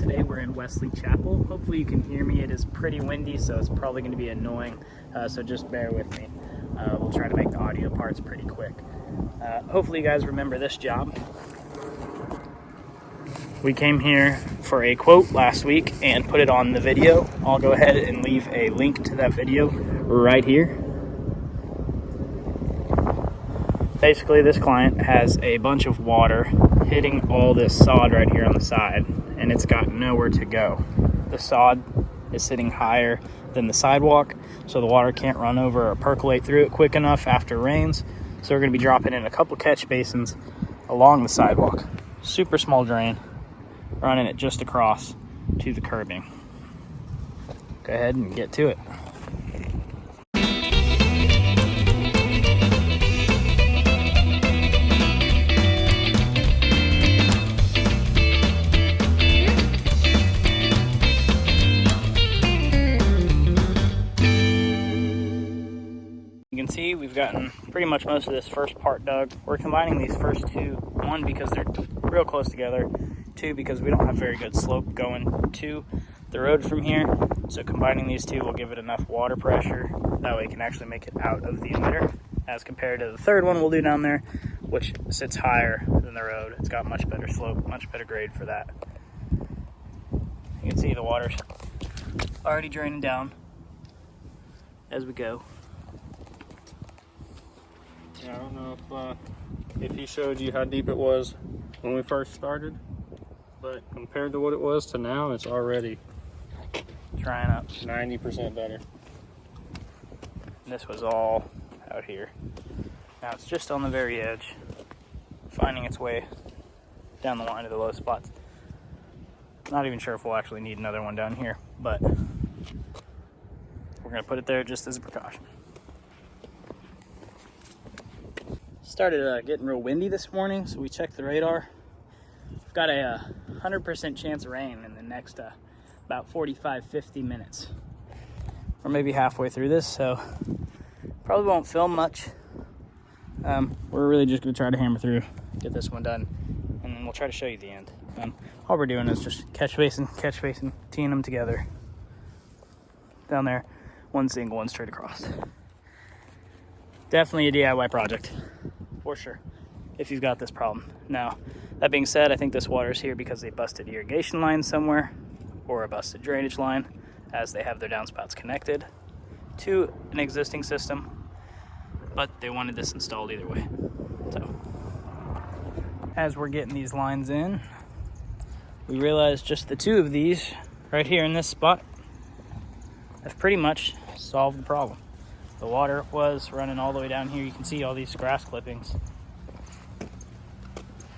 Today we're in Wesley Chapel. Hopefully you can hear me. It is pretty windy, so it's probably going to be annoying, so just bear with me. We'll try to make the audio parts pretty quick. Hopefully you guys remember this job. We came here for a quote last week and put it on the video. I'll go ahead and leave a link to that video right here. Basically, this client has a bunch of water hitting all this sod right here on the side, and it's got nowhere to go. The sod is sitting higher than the sidewalk, so the water can't run over or percolate through it quick enough after rains. So we're going to be dropping in a couple catch basins along the sidewalk. Super small drain, running it just across to the curbing. Go ahead and get to it. You can see we've gotten pretty much most of this first part dug. We're combining these first two, one because they're real close together, two because we don't have very good slope going to the road from here. So combining these two will give it enough water pressure, that way it can actually make it out of the emitter, as compared to the third one we'll do down there, which sits higher than the road. It's got much better slope, much better grade for that. You can see the water's already draining down as we go. Yeah, I don't know if he showed you how deep it was when we first started, but compared to what it was to now, it's already Drying up. 90% better. This was all out here. Now it's just on the very edge, finding its way down the line to the low spots. Not even sure if we'll actually need another one down here, but we're gonna put it there just as a precaution. Started getting real windy this morning, so we checked the radar. We've got a 100% chance of rain in the next about 45-50 minutes. We're maybe halfway through this, so probably won't film much. We're really just gonna try to hammer through, get this one done, and then we'll try to show you the end. All we're doing is just catch basin, teeing them together. Down there, one single, one straight across. Definitely a DIY project. For sure, if you've got this problem. Now, that being said, I think this water is here because they busted irrigation lines somewhere or a busted drainage line, as they have their downspouts connected to an existing system, but they wanted this installed either way. So, as we're getting these lines in, we realized just the two of these right here in this spot have pretty much solved the problem. The water was running all the way down here. You can see all these grass clippings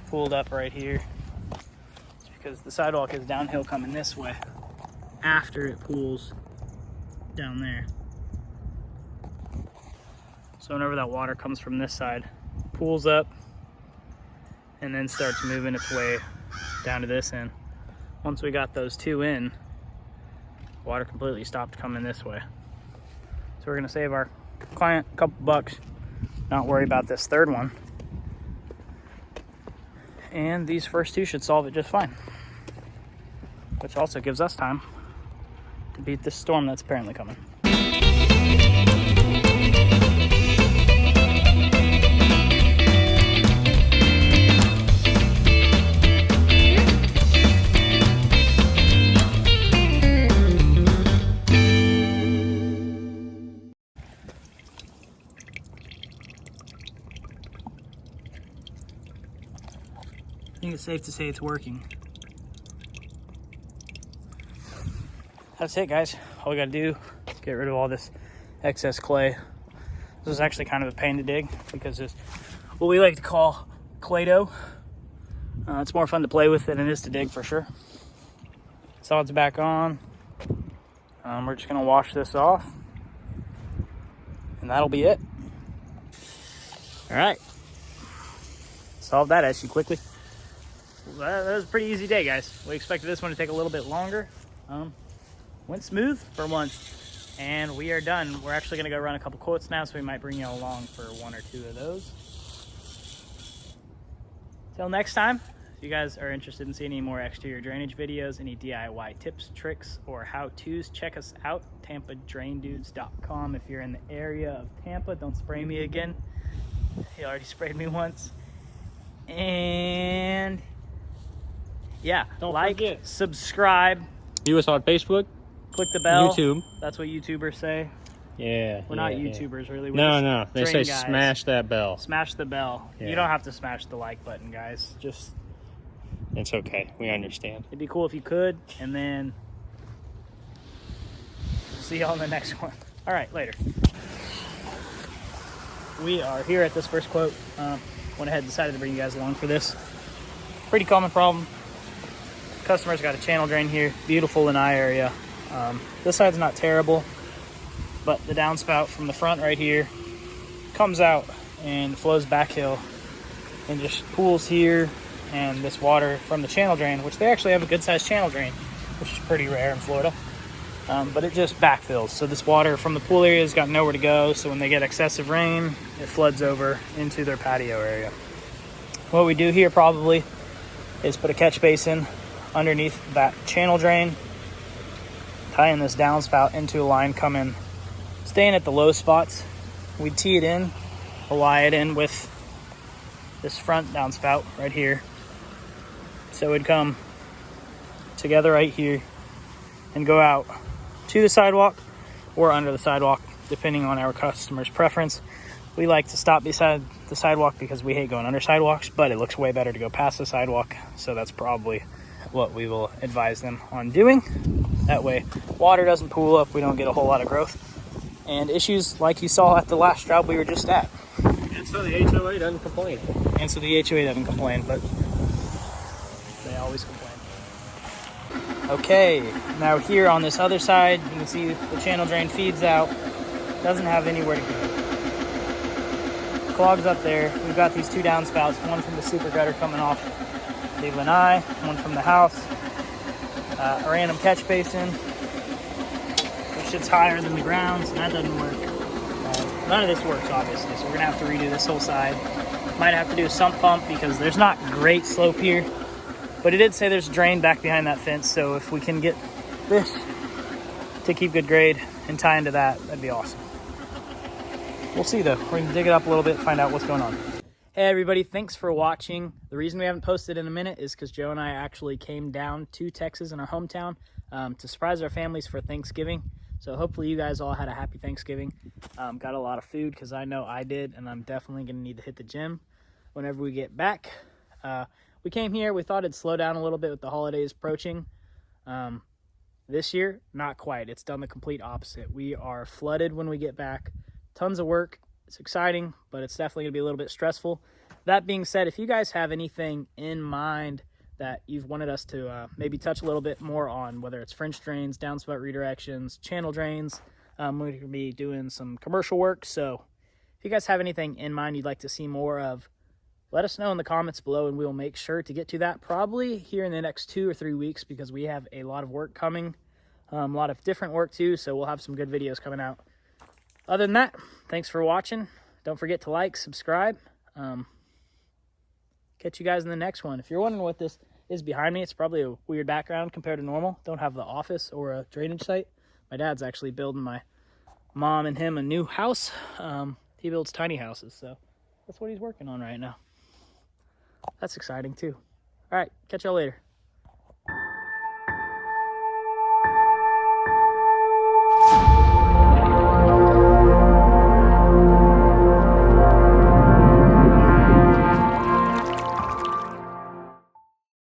pooled up right here. It's because the sidewalk is downhill coming this way after it pools down there. So whenever that water comes from this side, pools up and then starts moving its way down to this end. Once we got those two in, water completely stopped coming this way. So we're gonna save our client a couple bucks, not worry about this third one. And these first two should solve it just fine. Which also gives us time to beat this storm that's apparently coming. I think it's safe to say it's working. That's it, guys. All we gotta do is get rid of all this excess clay. This is actually kind of a pain to dig because it's what we like to call clay dough. It's more fun to play with than it is to dig, for sure. Sod's back on. We're just gonna wash this off, and that'll be it. All right. Solve that issue quickly. That was a pretty easy day, guys. We expected this one to take a little bit longer. Went smooth for once, and we are done. We're actually gonna go run a couple quotes now, so we might bring you along for one or two of those. Till next time, If you guys are interested in seeing any more exterior drainage videos, any DIY tips, tricks, or how-tos, check us out, tampadraindudes.com. If you're in the area of Tampa, don't spray me again. He already sprayed me once. And yeah, Don't like, forget. subscribe, View us on Facebook, click the bell. YouTube. That's what YouTubers say. Yeah. We're not YouTubers, really. We're No, just they say drain guys. smash that bell. Smash the bell. Yeah. You don't have to smash the like button, guys. Just, It's okay. We understand. it'd be cool if you could. And then see y'all in the next one. All right, later. We are here at this first quote. Went ahead and decided to bring you guys along for this. Pretty common problem. Customer's got a channel drain here. Beautiful lanai area. This side's not terrible, but the downspout from the front right here comes out and flows back hill and just pools here, and this water from the channel drain, which they actually have a good sized channel drain, which is pretty rare in Florida, but it just backfills. So this water from the pool area has got nowhere to go, so when they get excessive rain, it floods over into their patio area. What we do here probably is put a catch basin underneath that channel drain, tying this downspout into a line coming, staying at the low spots. We tee it in, ally it in with this front downspout right here. So it'd come together right here and go out to the sidewalk or under the sidewalk, depending on our customer's preference. We like to stop beside the sidewalk because we hate going under sidewalks, but it looks way better to go past the sidewalk. So that's probably what we will advise them on doing. That way water doesn't pool up, we don't get a whole lot of growth and issues like you saw at the last job we were just at. And so the HOA doesn't complain. And so the HOA doesn't complain, but they always complain. Okay, now here on this other side, you can see the channel drain feeds out. Doesn't have anywhere to go. Clogs up there. We've got these two downspouts, one from the super gutter coming off the lanai, one from the house. A random catch basin, which sits higher than the ground, so that doesn't work. None of this works, obviously, so we're gonna have to redo this whole side. Might have to do a sump pump because there's not great slope here, but it did say there's a drain back behind that fence, so if we can get this to keep good grade and tie into that, that'd be awesome. We'll see though. We're gonna dig it up a little bit, find out what's going on. Hey everybody, thanks for watching. The reason we haven't posted in a minute is because Joe and I actually came down to Texas in our hometown to surprise our families for Thanksgiving. So hopefully you guys all had a happy Thanksgiving. Got a lot of food because I know I did, and I'm definitely gonna need to hit the gym whenever we get back. We came here, we thought it'd slow down a little bit with the holidays approaching. This year, not quite. It's done the complete opposite. We are flooded when we get back. Tons of work. It's exciting, but it's definitely going to be a little bit stressful. That being said, if you guys have anything in mind that you've wanted us to maybe touch a little bit more on, whether it's French drains, downspout redirections, channel drains, we're going to be doing some commercial work. So if you guys have anything in mind you'd like to see more of, let us know in the comments below, and we'll make sure to get to that probably here in the next 2 or 3 weeks because we have a lot of work coming, a lot of different work too, so we'll have some good videos coming out. Other than that, thanks for watching. Don't forget to like, subscribe. Catch you guys in the next one. If you're wondering what this is behind me, it's probably a weird background compared to normal. Don't have the office or a drainage site. My dad's actually building my mom and him a new house. He builds tiny houses, so that's what he's working on right now. That's exciting too. All right, catch y'all later.